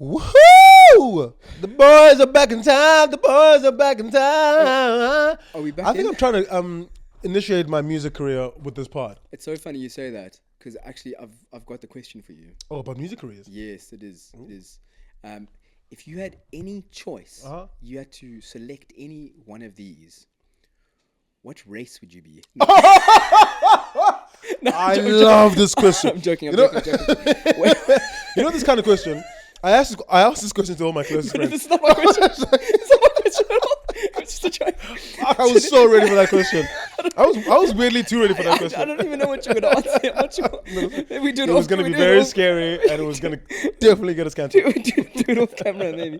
Woohoo! The boys are back in town. The boys are back in town. Are we back I think in? I'm trying to initiate my music career with this pod. It's so funny you say that because actually I've got the question for you. Oh, about music careers? Yes, it is. It is. If you had any choice, you had to select any one of these. What race would you be? No. I love this question. I'm joking. You know this kind of question. I asked this question to all my closest friends. This is not my question. It's not my question at all. It's just a joke. I was so ready for that question. I was weirdly too ready for that question. I don't even know what you're going to answer. Maybe do It was going to be very scary, and it was going to definitely get us cancelled. Do it off camera, maybe.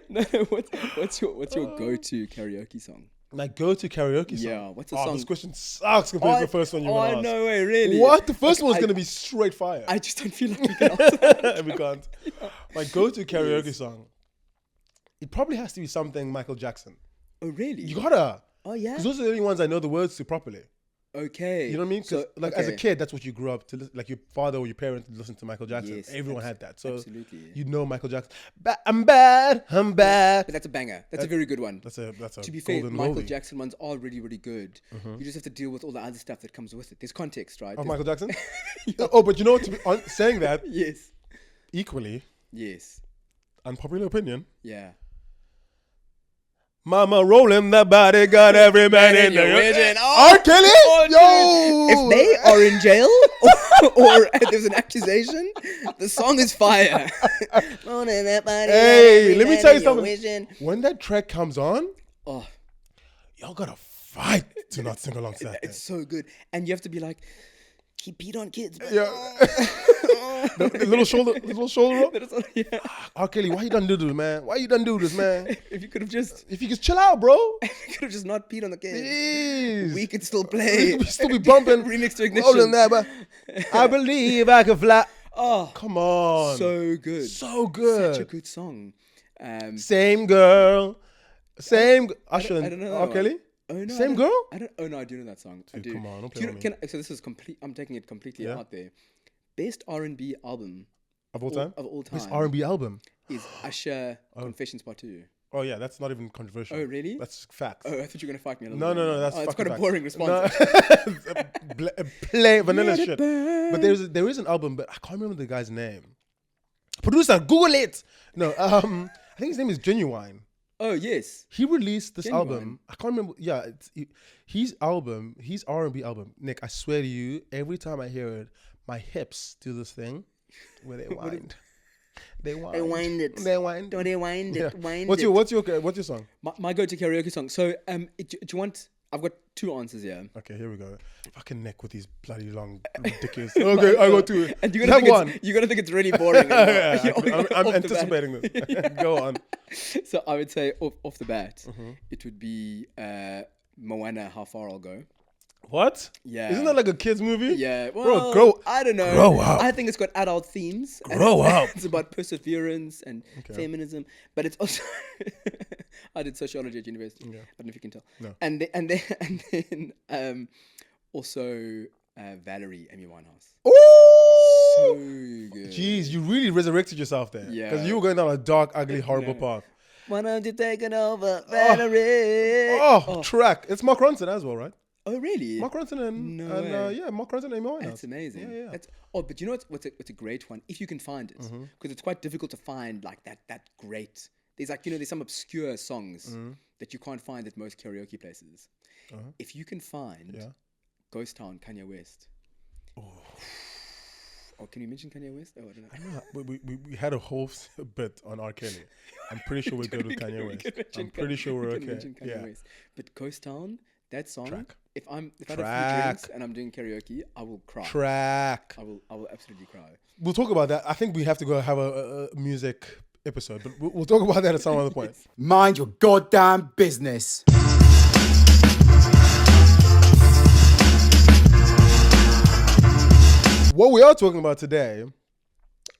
No, what's your go-to karaoke song? My go-to karaoke song? Yeah, what's the song? This question sucks compared to the first one you want to ask. No way, really? What? The first one's going to be straight fire. I just don't feel like we can answer that. We can't. Yeah. My go-to karaoke song, it probably has to be something Michael Jackson. Oh, really? You gotta. Oh, yeah? Because those are the only ones I know the words to properly. Okay. You know what I mean? Because as a kid, that's what you grew up to listen, like your father or your parents listened to Michael Jackson. Yes, everyone had that. So absolutely. You know Michael Jackson. I'm bad. But that's a banger. That's a very good one. That's a to be fair, Michael Jackson ones are really, really good. You just have to deal with all the other stuff that comes with it. There's context, right? Of Michael Jackson? Oh, but you know what? Saying that. Yes. Equally. Yes. Unpopular opinion. Yeah. Mama rolling that body, got every man in the R. Kelly? Yo! If they are in jail or there's an accusation, the song is fire. Hey, let me tell you something. When that track comes on, y'all gotta fight to not sing along to that. It's so good. And you have to be like, he peed on kids. Yeah. the little shoulder up. Yeah. R. Kelly, why you done do this, man? Why you done do this, man? If you could have just... If you could chill out, bro. If you could have just not peed on the kids. Jeez. We could still play. We could still be bumping. Remix to Ignition. Rolling that, but I believe I can fly. Oh. Come on. So good. So good. Such a good song. Same girl. Same... Usher I don't know R. Kelly? Oh, no, Same girl? I do know that song. Dude, I do. Come on, don't play with me. So this is complete. I'm taking it completely out there. Best R&B album of all time. Best R&B album is Usher Confessions Part 2. Oh yeah, that's not even controversial. Oh really? That's facts. Oh, I thought you were gonna fight me a little bit. No, that's it's quite facts. a boring response. No. Plain vanilla shit. But there is an album, but I can't remember the guy's name. Producer, Google it. No, I think his name is Genuine. Oh yes, he released this album. I can't remember. Yeah, his R&B album. Nick, I swear to you, every time I hear it, my hips do this thing where they wind. They wind it. Don't they wind it? Yeah. Wind what's your song? My go-to karaoke song. So do you want? I've got two answers here. Okay, here we go. Fucking Nick with these bloody long, ridiculous. Okay, I got two. And you're gonna think it's really boring. I'm anticipating this. Go on. So I would say off the bat, it would be Moana, How Far I'll Go. What? Yeah. Isn't that like a kid's movie? Yeah. Well, bro, I don't know. Grow up. I think it's got adult themes. Grow up. It's about perseverance and feminism, but it's also. I did sociology at university. Yeah. I don't know if you can tell. No. And then also Valerie, Amy Winehouse. Oh, so good. Jeez, you really resurrected yourself there. Yeah. Because you were going down a dark, ugly, horrible path. Why don't you take it over, Valerie? Track. It's Mark Ronson as well, right? Oh, really? Mark Ronson Mark Ronson and Amy Winehouse. That's amazing. Yeah. But you know what's a great one? If you can find it. Because it's quite difficult to find like that great. There's some obscure songs that you can't find at most karaoke places. If you can find Ghost Town, Kanye West. Oh, can you mention Kanye West? Oh, I don't know. We had a whole bit on R. Kelly. I'm pretty sure we're good with Kanye West. I'm pretty sure we're okay. West. But Ghost Town, that song. Track. If I have a few drinks and I'm doing karaoke, I will cry. Track. I will absolutely cry. We'll talk about that. I think we have to go have a music episode, but we'll talk about that at some other point. Mind your goddamn business. What we are talking about today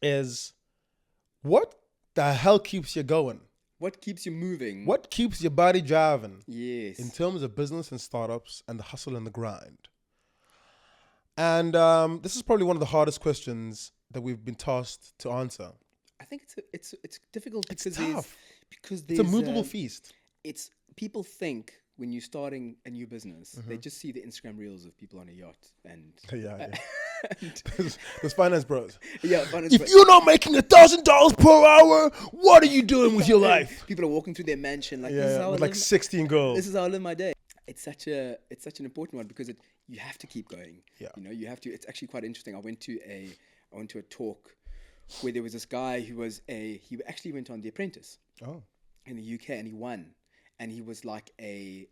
is what the hell keeps you going? What keeps you moving? What keeps your body driving? Yes. In terms of business and startups and the hustle and the grind. And this is probably one of the hardest questions that we've been tasked to answer. I think it's difficult It's because tough. because It's a there's movable feast. it's people think when you're starting a new business, they Mm-hmm. just see the Instagram reels of people on a yacht and Yeah. Those finance bros. yeah, If you're not making $1,000 per hour, what are you doing with your life? people are walking through their mansion like this is Yeah, how with I like live 16 girls. this is how I live my day. It's such an important one because you have to keep going. Yeah. You know, you have to. It's actually quite interesting. I went to a talk where there was this guy who he actually went on The Apprentice Oh, in the UK and he won. And he was like he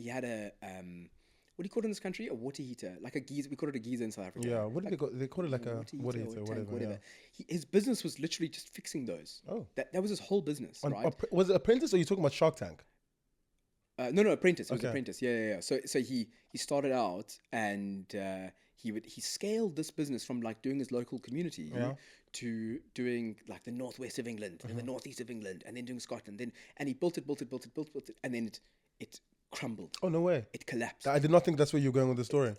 had a what do you call it in this country? A water heater, like a geyser. We call it a geyser in South Africa. yeah. What do they call? They call it like a water heater, or tank, whatever. whatever. Yeah. His business was literally just fixing those. Oh. That was his whole business, right? Was it Apprentice or are you talking about Shark Tank? No, Apprentice. It was Okay. Apprentice. Yeah. So he started out and he scaled this business from like doing his local community Yeah. to doing like the northwest of England and the northeast of England and then doing Scotland. And he built it, and then it crumbled. Oh, no way. It collapsed. I did not think that's where you're going with the story.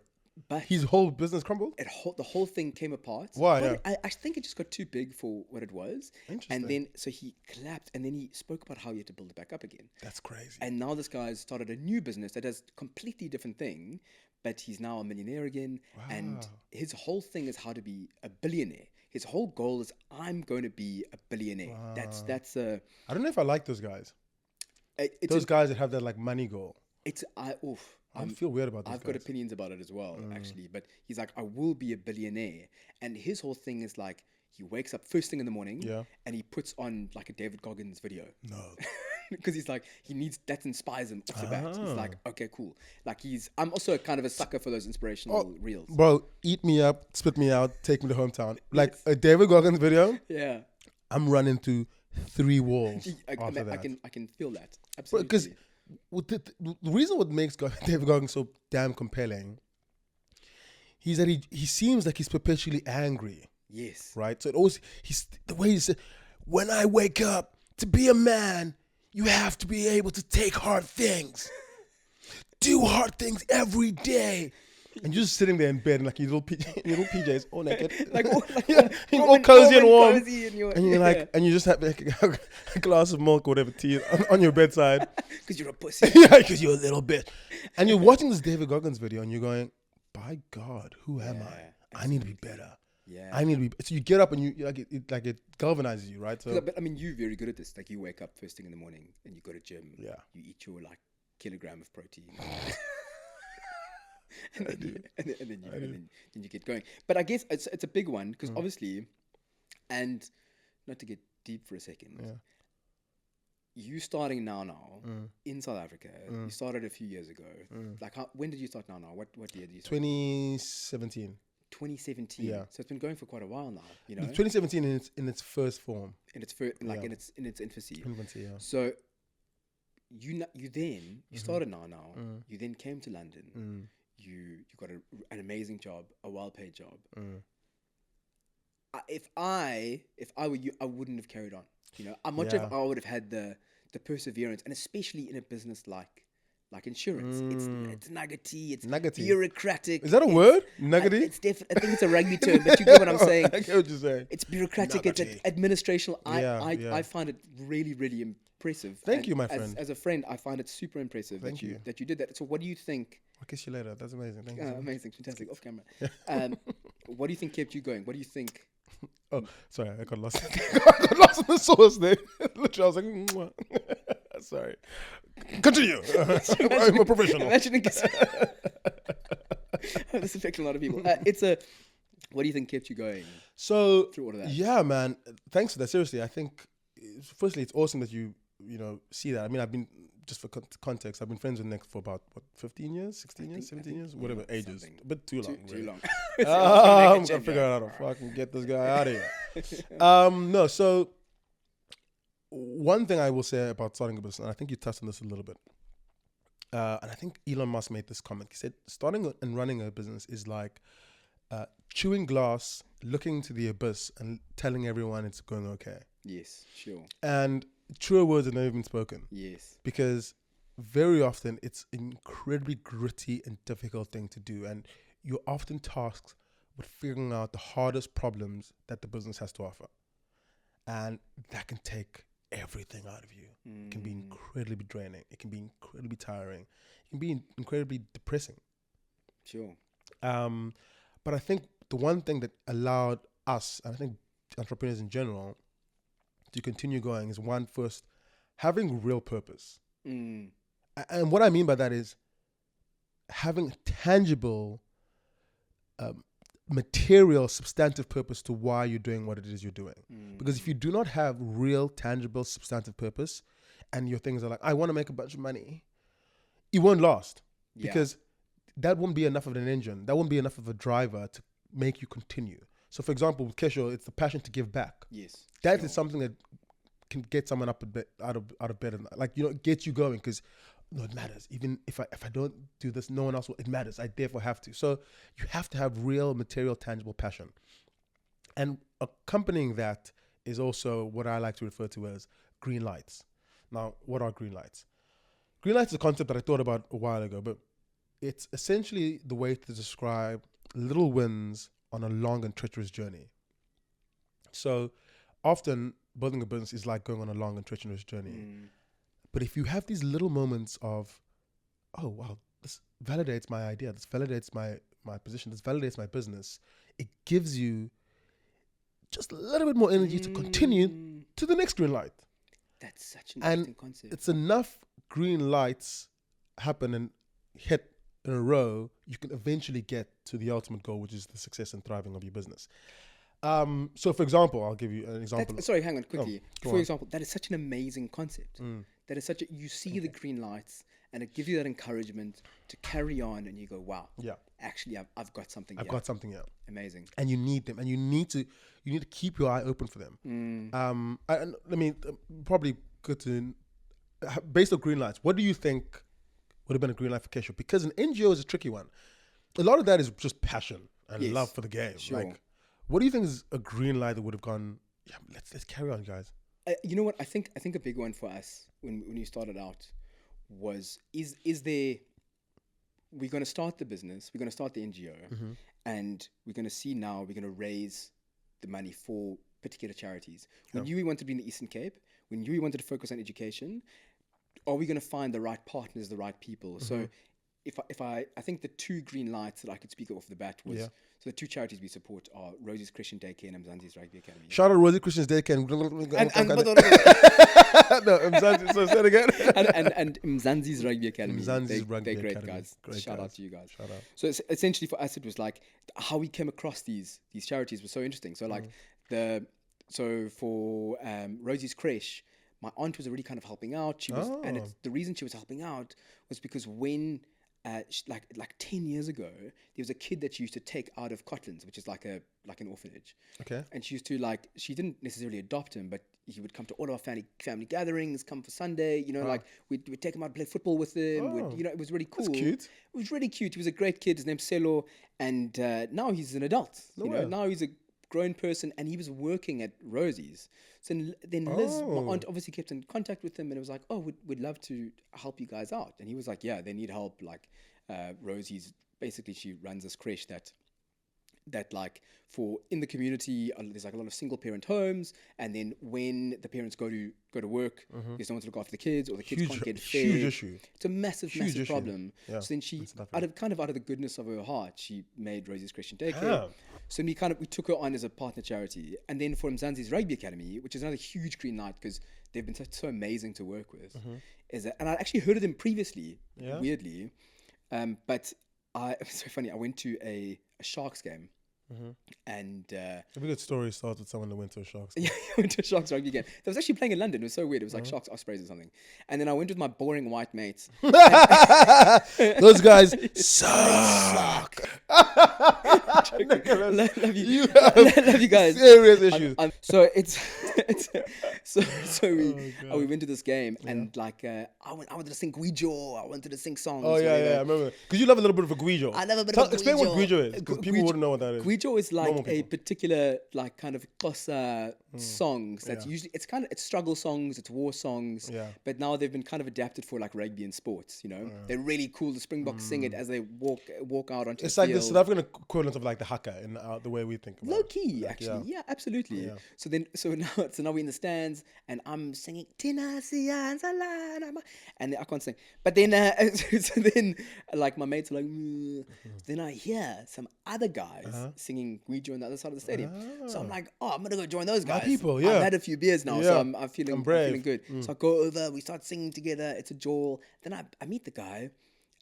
But His whole business crumbled? the whole thing came apart. Why? But Yeah. I think it just got too big for what it was. Interesting. And then so he collapsed, and then he spoke about how he had to build it back up again. That's crazy. And now this guy's started a new business that does completely different thing, but he's now a millionaire again. And Wow. his whole thing is how to be a billionaire. His whole goal is I'm going to be a billionaire. That's a I don't know if I like those guys. it's Those guys that have that like money goal. I feel weird about those I've guys. got opinions about it as well, actually. But he's like, I will be a billionaire. And his whole thing is like, he wakes up first thing in the morning Yeah. and he puts on like a David Goggins video. No. Because he's like, that inspires him off the bat. He's like, Ah. okay, cool. Like I'm also kind of a sucker for those inspirational reels. Bro, eat me up, spit me out, take me to hometown. Like a David Goggins video, Yeah. I'm running through 3 walls I after that. can feel that. Absolutely. Because the reason what makes David Goggins so damn compelling, he's that he seems like he's perpetually angry, yes. right? So it always the way he said, when I wake up to be a man, you have to be able to take hard things, do hard things every day. And you're just sitting there in bed in like your little PJs, all naked, Yeah, all cozy and warm. Cozy and And you're like, and you just have like a glass of milk or whatever tea on your bedside. because you're a pussy. Yeah, because you're a little bit. And you're watching this David Goggins video and you're going, by God, who am I? I need to be better. Yeah. I need to be. So you get up and you like it galvanizes you, right? So But I mean, you're very good at this. Like you wake up first thing in the morning and you go to gym. Yeah. You eat your like kilogram of protein. and then you get going. But I guess it's a big one because obviously, and not to get deep for a second, you starting now in South Africa. You started a few years ago. Like when did you start now? What year did you start? 2017. 2017. Yeah. So it's been going for quite a while now. You know, 2017 in its first form. in its first, like Yeah. in its infancy. Infancy, yeah. So you started now. You then came to London. You got an amazing job, a well-paid job. If I were you, I wouldn't have carried on. You know, I'm not sure if I would have had the perseverance, and especially in a business like insurance. It's nuggety. It's Nuggety. bureaucratic. Is that a it's- word? Nuggety? It's definitely. I think it's a rugby term, but you get what I'm saying. I get what you're saying. It's bureaucratic. Nuggety. It's administrational. Yeah. I find it really, really impressive. Thank And you, my as, friend. As a friend, I find it super impressive Thank you. that you did that. So, what do you think? I'll kiss you later. That's amazing. Thank you. so much. Amazing, fantastic, off camera. What do you think kept you going? What do you think? Oh, sorry, I got lost. I got lost in the sauce there. Literally, I was like, Mwah. Sorry. Continue. I'm a professional. Imagine this affects a lot of people. What do you think kept you going? So Through all of that. yeah, man. Thanks for that. Seriously, I think firstly it's awesome that you see that. I mean, I've been just for context. I've been friends with Nick for about 15 years, 16 years, 17 years, whatever ages. something. A bit too long. Too really. long. I'm gonna figure out how to fucking get this guy out of here. No, so one thing I will say about starting a business, and I think you touched on this a little bit, and I think Elon Musk made this comment. He said, starting and running a business is like chewing glass, looking into the abyss, and telling everyone it's going okay. Yes, sure. And truer words have never been spoken. Yes. Because very often it's an incredibly gritty and difficult thing to do. And you're often tasked with figuring out the hardest problems that the business has to offer. And that can take everything out of you. It can be incredibly draining. It can be incredibly tiring. It can be incredibly depressing. Sure. But I think the one thing that allowed us, and I think entrepreneurs in general, to continue going is one, first, having real purpose. And what I mean by that is having tangible, material, substantive purpose to why you're doing what it is you're doing. Because if you do not have real, tangible, substantive purpose, and your things are like, I want to make a bunch of money, it won't last. Yeah. Because that won't be enough of an engine. That won't be enough of a driver to make you continue. So, for example, with Kesho, it's the passion to give back. Yes. That is something that can get someone up a bit out of bed, and like, you know, get you going, because no, it matters. Even if I don't do this, no one else will. It matters. I therefore have to. So you have to have real, material, tangible passion. And accompanying that is also what I like to refer to as green lights. Now, what are green lights? Green lights is a concept that I thought about a while ago, but it's essentially the way to describe little wins on a long and treacherous journey. So often building a business is like going on a long and treacherous journey. But if you have these little moments of, oh, wow, this validates my idea, this validates my position, this validates my business, it gives you just a little bit more energy to continue to the next green light. That's such an interesting And concept. it's enough green lights happen and hit in a row, you can eventually get to the ultimate goal, which is the success and thriving of your business. So, for example, I'll give you an example. Sorry, hang on quickly. go For on. example, that is such an amazing concept. That is such a, you see the green lights and it gives you that encouragement to carry on, and you go, wow, Yeah, actually I've got something I've here. got something here. Amazing. And you need them, and you need to keep your eye open for them. Probably good to, based on green lights, what do you think would have been a green light for Kesho? Because an NGO is a tricky one. A lot of that is just passion and Yes, love for the game. sure. Like, what do you think is a green light that would have gone, yeah, let's carry on, guys? You know what? I think a big one for us when you started out was, is there, we're going to start the business, we're going to start the NGO, and we're going to see now, we're going to raise the money for particular charities. We knew we wanted to be in the Eastern Cape. We knew we wanted to focus on education. Are we going to find the right partners, the right people? So if I think the two green lights that I could speak of off the bat was, so the two charities we support are Rosie's Christian Daycare and Mzansi's Rugby Academy. Shout out Rosie Christian's Daycare. No, Mzansi, so say it again. and Mzansi's Rugby Academy. Mzansi's Rugby they're great Academy. guys. Great Shout guys. out to you guys. Shout out. So it's essentially for us, it was like how we came across these charities was so interesting. So like for Rosie's Creche, my aunt was already kind of helping out. She was, and the reason she was helping out was because when like 10 years ago, there was a kid that she used to take out of Cotlands, which is like an orphanage. Okay. And she used to she didn't necessarily adopt him, but he would come to all of our family gatherings, come for Sunday, like we'd take him out, play football with him. It was really cool. That's cute. It was really cute. He was a great kid. His name's Selo, and now he's an adult. Now he's a grown person, and he was working at Rosie's. So then Liz, my aunt, obviously kept in contact with him, and it was like, oh, we'd love to help you guys out. And he was like, yeah, they need help. Like Rosie's, basically she runs this creche that like for in the community, there's like a lot of single parent homes, and then when the parents go to work, there's no one to look after the kids, or the kids can't get fed. Huge issue. It's a massive issue. problem. Yeah, so then she, out of the goodness of her heart, she made Rosie's Christian Daycare. Yeah. So we took her on as a partner charity, and then for Mzansi's Rugby Academy, which is another huge green light because they've been so amazing to work with. And I actually heard of them previously, weirdly, but it's so funny. I went to a Sharks game. And a good story starts with someone that went to a Sharks. Yeah, I went to a Sharks rugby game. That was actually playing in London. It was so weird. It was like Sharks Ospreys or something. And then I went with my boring white mates. Those guys suck. Love you. You have Love you guys. serious issues. So it's so Oh, we went to this game and like I wanted to sing Guijo. I wanted to sing songs. Oh yeah, whatever. I remember. Because you love a little bit of a guijo. I love a bit of Explain what Guijo. guijo is, because people wouldn't know what that is. Guijo is like Normal a people. particular like kind of Xhosa songs that's Yeah. usually it's struggle songs, it's war songs. Yeah. But now they've been kind of adapted for like rugby and sports. You know, they're really cool. The Springboks sing it as they walk out onto It's the like the field. South African equivalent of like the haka in the way we think about Low it. key, Like, actually, yeah, absolutely. Yeah. So now we're in the stands, and I'm singing Tina Sian Salana, and I can't sing. But then, so then, like my mates are like, then I hear some other guys singing Guijo on the other side of the stadium. So I'm like, oh, I'm gonna go join those guys. people, yeah. I've had a few beers now, Yeah. so I'm feeling I'm brave. feeling good. So I go over, we start singing together. It's a joy. Then I meet the guy.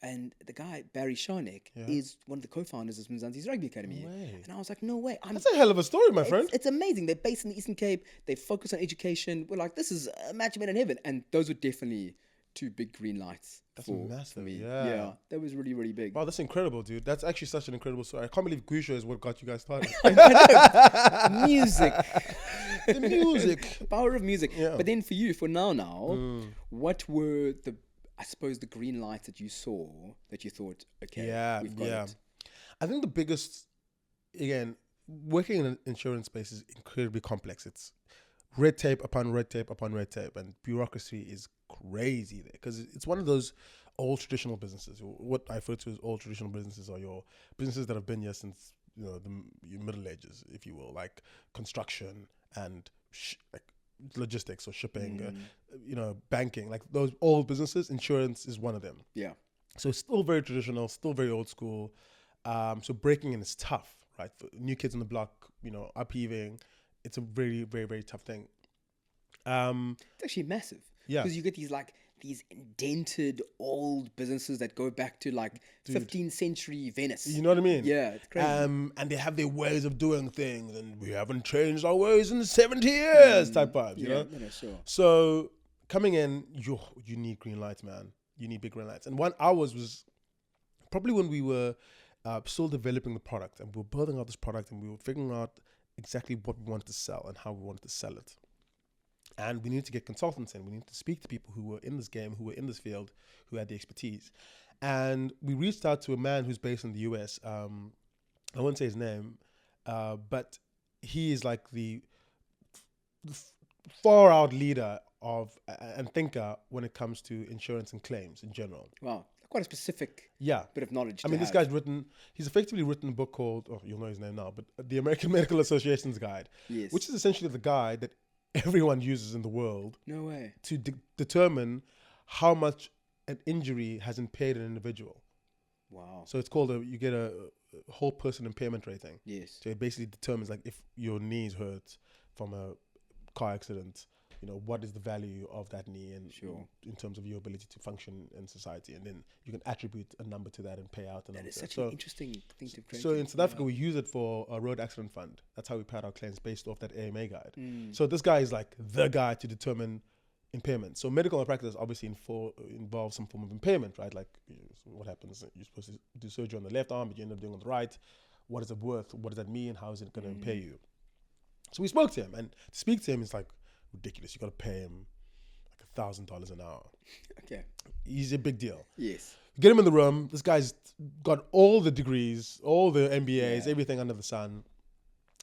And the guy, Barry Sharnick, is one of the co-founders of Mzansi's Rugby Academy. way. And I was like, no way. That's a hell of a story, my friend. It's amazing. They're based in the Eastern Cape. They focus on education. We're like, this is a match made in heaven. And those were definitely two big green lights for massive, me. yeah. That was really, really big. Wow, that's incredible, dude. That's actually such an incredible story. I can't believe Guijo is what got you guys started. Music. The music. Power of music. Yeah. But then for you, for now, what were I suppose the green lights that you saw that you thought, okay, Yeah, we've got yeah. it. I think the biggest, again, working in an insurance space is incredibly complex. It's red tape upon red tape upon red tape, and bureaucracy is crazy there because it's one of those old traditional businesses. What I refer to as old traditional businesses are your businesses that have been here since your Middle Ages, if you will, like construction and like logistics or shipping, banking, like those old businesses. Insurance is one of them. Yeah. So it's still very traditional, still very old school. So breaking in is tough, right? For new kids on the block, upheaving, it's a very, very, very tough thing. It's actually massive. Yeah. Because you get these indented old businesses that go back to like 15th century Venice. You know what I mean? Yeah, it's crazy. And they have their ways of doing things, and we haven't changed our ways in 70 years type vibes, you know? No, sure. So coming in, you need green lights, man. You need big green lights. And one ours was probably when we were still developing the product, and we were building out this product, and we were figuring out exactly what we wanted to sell and how we wanted to sell it. And we needed to get consultants in. We needed to speak to people who were in this game, who were in this field, who had the expertise. And we reached out to a man who's based in the US. I won't say his name, but he is like the far out leader of and thinker when it comes to insurance and claims in general. Wow. Quite a specific Yeah. bit of knowledge. I mean, this guy's he's effectively written a book called, you'll know his name now, but The American Medical Association's Guide, Yes. which is essentially the guide that everyone uses in the world No way. to determine how much an injury has impaired an individual. Wow. So it's called you get a whole person impairment rating. Yes. So it basically determines like if your knees hurt from a car accident, what is the value of that knee and in terms of your ability to function in society, and then you can attribute a number to that and pay out a number. That is to such that. an interesting thing to create. So in South Africa, we use it for a road accident fund. That's how we pay out our claims based off that AMA guide. So this guy is like the guy to determine impairment. So medical malpractice obviously involves some form of impairment, right? Like what happens? You're supposed to do surgery on the left arm, but you end up doing on the right. What is it worth? What does that mean? How is it going to impair you? So we spoke to him, and to speak to him is like ridiculous. You got to pay him like $1,000 an hour. Okay. He's a big deal. Yes. Get him in the room. This guy's got all the degrees, all the MBAs, everything under the sun.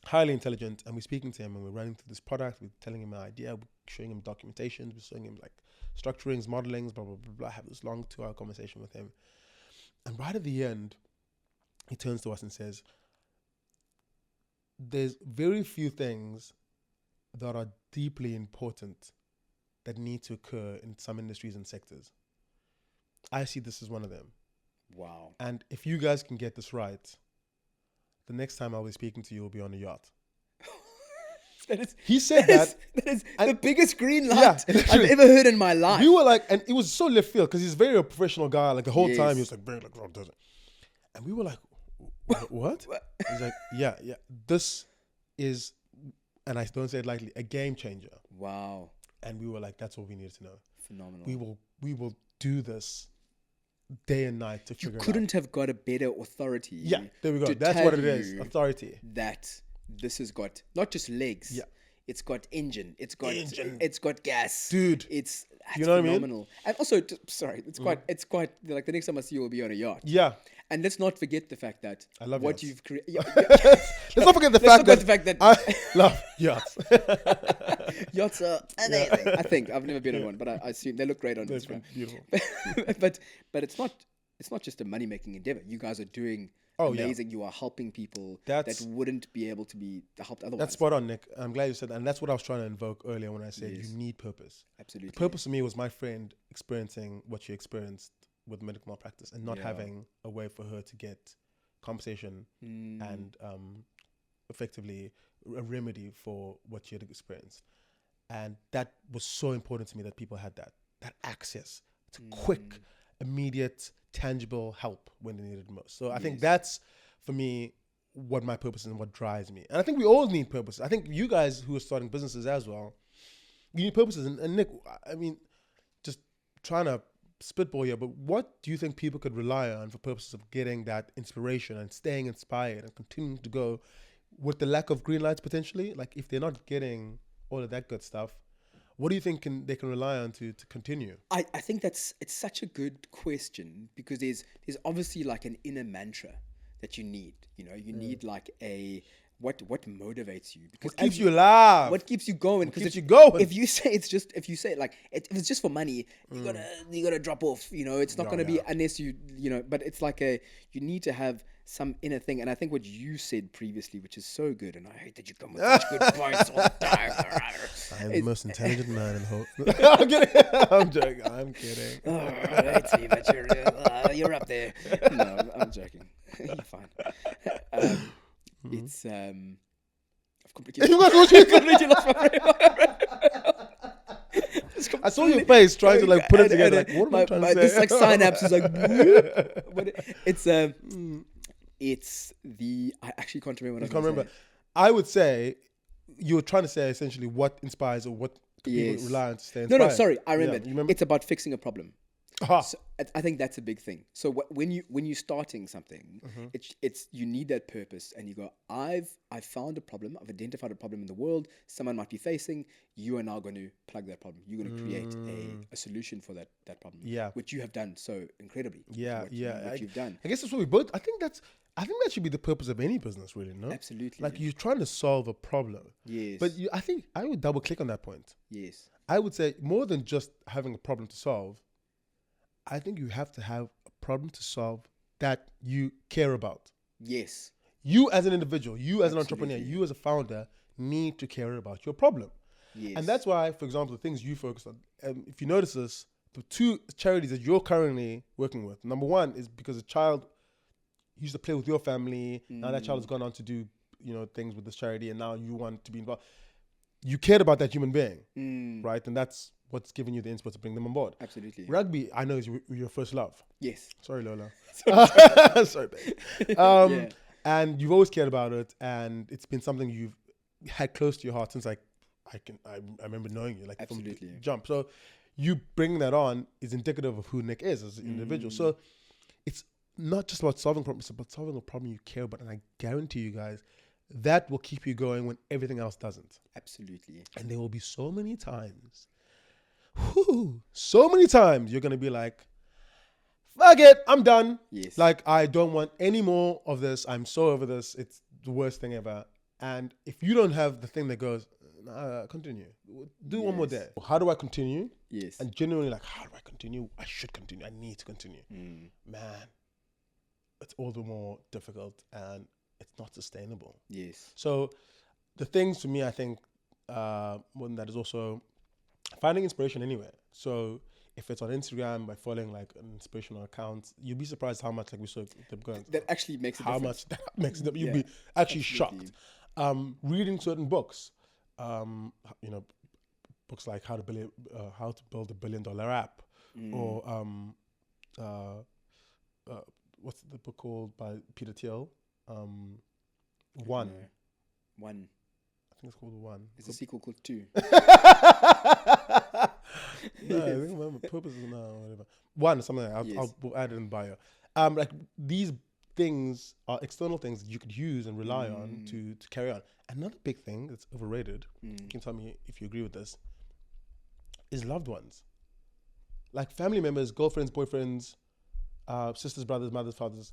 Highly intelligent. And we're speaking to him, and we're running through this product. We're telling him an idea. We're showing him documentations. We're showing him like structurings, modelings, blah, blah, blah, blah. Have this long 2-hour conversation with him. And right at the end, he turns to us and says, there's very few things that are deeply important that need to occur in some industries and sectors. I see this as one of them. Wow. And if you guys can get this right, the next time I'll be speaking to you will be on a yacht. He said that. That is the biggest green light Yeah, I've ever heard in my life. We were like, and it was so left field because he's very a professional guy. Like the whole time he was like, very like, and we were like, what? He's like, yeah. This is, and I don't say it lightly, a game changer. Wow. And we were like, that's all we needed to know. Phenomenal. We will do this day and night to You figure it out. couldn't have got a better authority. Yeah, there we go. to That's tell what it is. you Authority. That this has got not just legs. Yeah. It's got engine. It's got Engine. It's got gas. Dude, It's you know what I mean? phenomenal. And also, sorry, it's quite like the next time I see you will be on a yacht. Yeah. And let's not forget the fact that I love what yachts. you've created. Let's not forget the fact that I love yachts. Yachts are amazing. I think I've never been on one, but I assume they look great on That's Instagram. beautiful. but it's not just a money making endeavor. You guys are doing amazing. You are helping people that wouldn't be able to be helped otherwise. That's spot on, Nick. I'm glad you said that. And that's what I was trying to invoke earlier when I said Yes. you need purpose. Absolutely. The purpose for me was my friend experiencing what she experienced with medical malpractice and not having a way for her to get compensation and effectively a remedy for what she had experienced. And that was so important to me that people had that access to quick, immediate, tangible help when they needed it most. So I think that's, for me, what my purpose is and what drives me. And I think we all need purpose. I think you guys who are starting businesses as well, you need purposes. And Nick, I mean, just trying to spitball here, but what do you think people could rely on for purposes of getting that inspiration and staying inspired and continuing to go with the lack of green lights potentially? Like if they're not getting all of that good stuff, what do you think they can rely on to continue? I think it's such a good question because there's obviously like an inner mantra that you need. You know, you need like a what motivates you, because What keeps you alive? what keeps you going? What Because keeps you going? if you say like if it's just for money, you gotta drop off. You know, it's not gonna be unless you know. But it's like you need to have some inner thing. And I think what you said previously, which is so good, and I hate that you come with such good points all the time. I am the most intelligent man in the whole. I'm kidding. I'm joking. I'm kidding. Let's see, but you're up there. No, I'm joking. You're fine. It's I've completely lost my brain. I saw your face trying to like put it together. Like, what am I trying to say? This like synapse is like. It's the. I actually can't remember what I can't was remember. I would say you were trying to say essentially what inspires or what people rely on to stay inspired. No, sorry, I remember. Yeah, you remember? It's about fixing a problem. Aha. So I think that's a big thing. So when you're starting something, it's you need that purpose, and you go, I've found a problem, I've identified a problem in the world someone might be facing. You are now going to plug that problem. You're going to create a solution for that problem. Yeah. Which you have done so incredibly. Yeah, What yeah. you've done. I guess that's what we both. I think that should be the purpose of any business, really. No, Absolutely. like you're trying to solve a problem. Yes. But I think I would double click on that point. Yes. I would say more than just having a problem to solve. I think you have to have a problem to solve that you care about. Yes. You as an individual, you as an entrepreneur, you as a founder need to care about your problem. Yes. And that's why, for example, the things you focus on, if you notice this, the two charities that you're currently working with, number one is because a child used to play with your family. Now that child has gone on to do, things with this charity, and now you want to be involved. You cared about that human being, right? And that's what's giving you the inspo to bring them on board. Absolutely. Rugby, I know, is your first love. Yes. Sorry, Lola. Sorry, babe. And you've always cared about it, and it's been something you've had close to your heart since I remember knowing you, like Absolutely. from the jump. So you bringing that on is indicative of who Nick is as an individual. So it's not just about solving problems; it's about solving a problem you care about, and I guarantee you guys that will keep you going when everything else doesn't. Absolutely. And there will be so many times, you're gonna be like, fuck it, I'm done. Yes. Like, I don't want any more of this. I'm so over this. It's the worst thing ever. And if you don't have the thing that goes, continue. Do one more day. How do I continue? Yes. And genuinely like, how do I continue? I should continue. I need to continue. Man, it's all the more difficult and it's not sustainable. Yes. So the things to me, I think, more than that is also finding inspiration anywhere. So if it's on Instagram by following like an inspirational account, you'd be surprised how much, like we saw them going. That actually makes a How difference. much that makes it. You'd be actually shocked. Reading certain books, books like How to Build a $1 Billion App, or what's the book called by Peter Thiel? One. One. I think it's called One. There's a sequel called Two. No, I think my purpose is whatever. One, something like that. I'll add it in bio. Like these things are external things that you could use and rely on to carry on. Another big thing that's overrated, you can tell me if you agree with this, is loved ones. Like family members, girlfriends, boyfriends, sisters, brothers, mothers, fathers.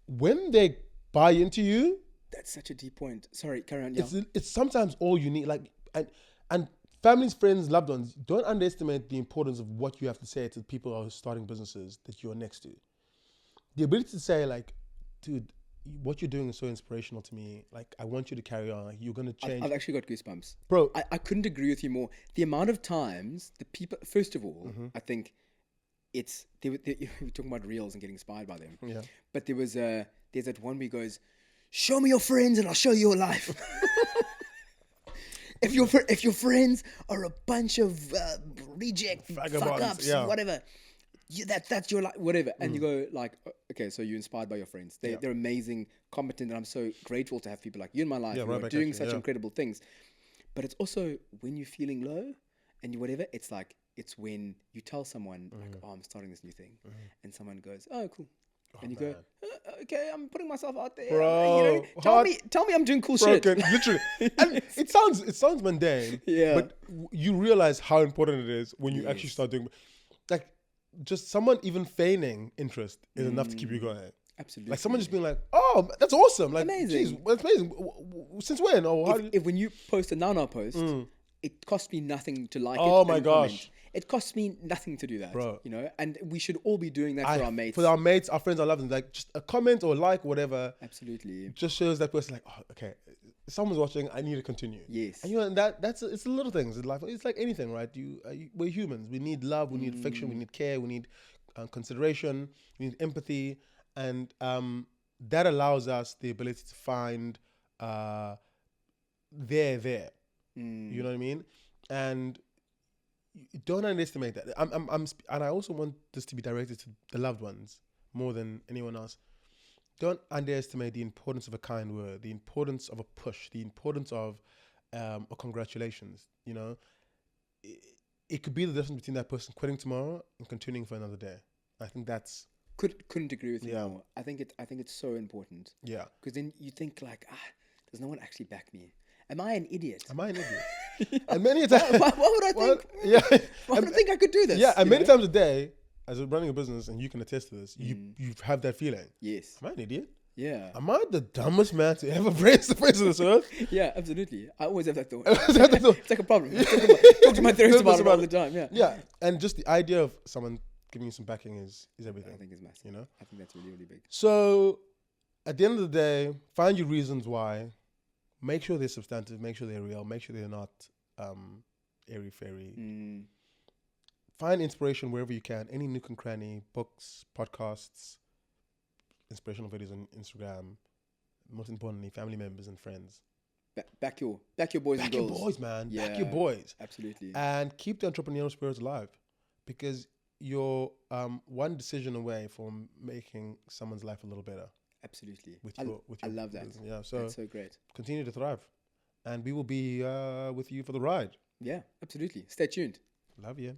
When they buy into you, That's such a deep point. Sorry, carry on. Yeah. it's sometimes all you need. Like and families, friends, loved ones, don't underestimate the importance of what you have to say to people who are starting businesses that you're next to. The ability to say, like, dude, what you're doing is so inspirational to me. Like, I want you to carry on. Like, you're gonna change. I've actually got goosebumps. Bro. I couldn't agree with you more. The amount of times the people, first of all, I think it's, we were talking about reels and getting inspired by them. Yeah. But there's that one where he goes, show me your friends and I'll show you your life. If your friends are a bunch of reject, fuck ups, whatever, that's your life, whatever. And you go like, okay, so you're inspired by your friends. They're amazing, competent, and I'm so grateful to have people like you in my life who are doing such incredible things. But it's also when you're feeling low and you whatever, it's like, it's when you tell someone like, oh, I'm starting this new thing, and someone goes, oh, cool. And you go, okay, I'm putting myself out there. Bro, tell me I'm doing cool shit. Literally. And it sounds mundane. Yeah. But you realize how important it is when you actually start doing, like, just someone even feigning interest is enough to keep you going. Absolutely. Like someone just being like, oh, that's awesome. Like, amazing. Geez, that's amazing. Since when? Or how if when you post a Nana post, it costs me nothing to like it. Oh my gosh. Comment. It costs me nothing to do that, bro. You know, and we should all be doing that for our mates. For our mates, our friends, our loved ones, like just a comment or like whatever. Absolutely. Just shows that person like, oh, okay, someone's watching. I need to continue. Yes. And you know, and it's the little things in life. It's like anything, right? We're humans. We need love. We need affection. We need care. We need consideration. We need empathy, and that allows us the ability to find there. You know what I mean? And don't underestimate that. And I also want this to be directed to the loved ones more than anyone else. Don't underestimate the importance of a kind word, the importance of a push, the importance of a congratulations. You know, it could be the difference between that person quitting tomorrow and continuing for another day. I think that's couldn't agree with you more. I think it's so important. Yeah, because then you think like, does no one actually back me? Am I an idiot? And many times, why would I think? Why would I think I could do this? Yeah, and many times a day, as you're running a business, and you can attest to this, you have that feeling. Yes. Am I an idiot? Yeah. Am I the dumbest man to ever brace the face of this earth? Yeah, absolutely. I always have that thought. It's like a problem. I talk to my therapist about it all the time. Yeah. Yeah, and just the idea of someone giving you some backing is everything. I think it's massive. You know, I think that's really, really big. So, at the end of the day, find your reasons why. Make sure they're substantive. Make sure they're real. Make sure they're not airy fairy. Find inspiration wherever you can. Any nook and cranny, books, podcasts, inspirational videos on Instagram. Most importantly, family members and friends. Back your boys and girls. Back your boys, man. Yeah, back your boys. Absolutely. And keep the entrepreneurial spirit alive, because you're one decision away from making someone's life a little better. Absolutely. I love that. Yeah, so that's so great. Continue to thrive, and we will be with you for the ride. Yeah, absolutely. Stay tuned. Love you.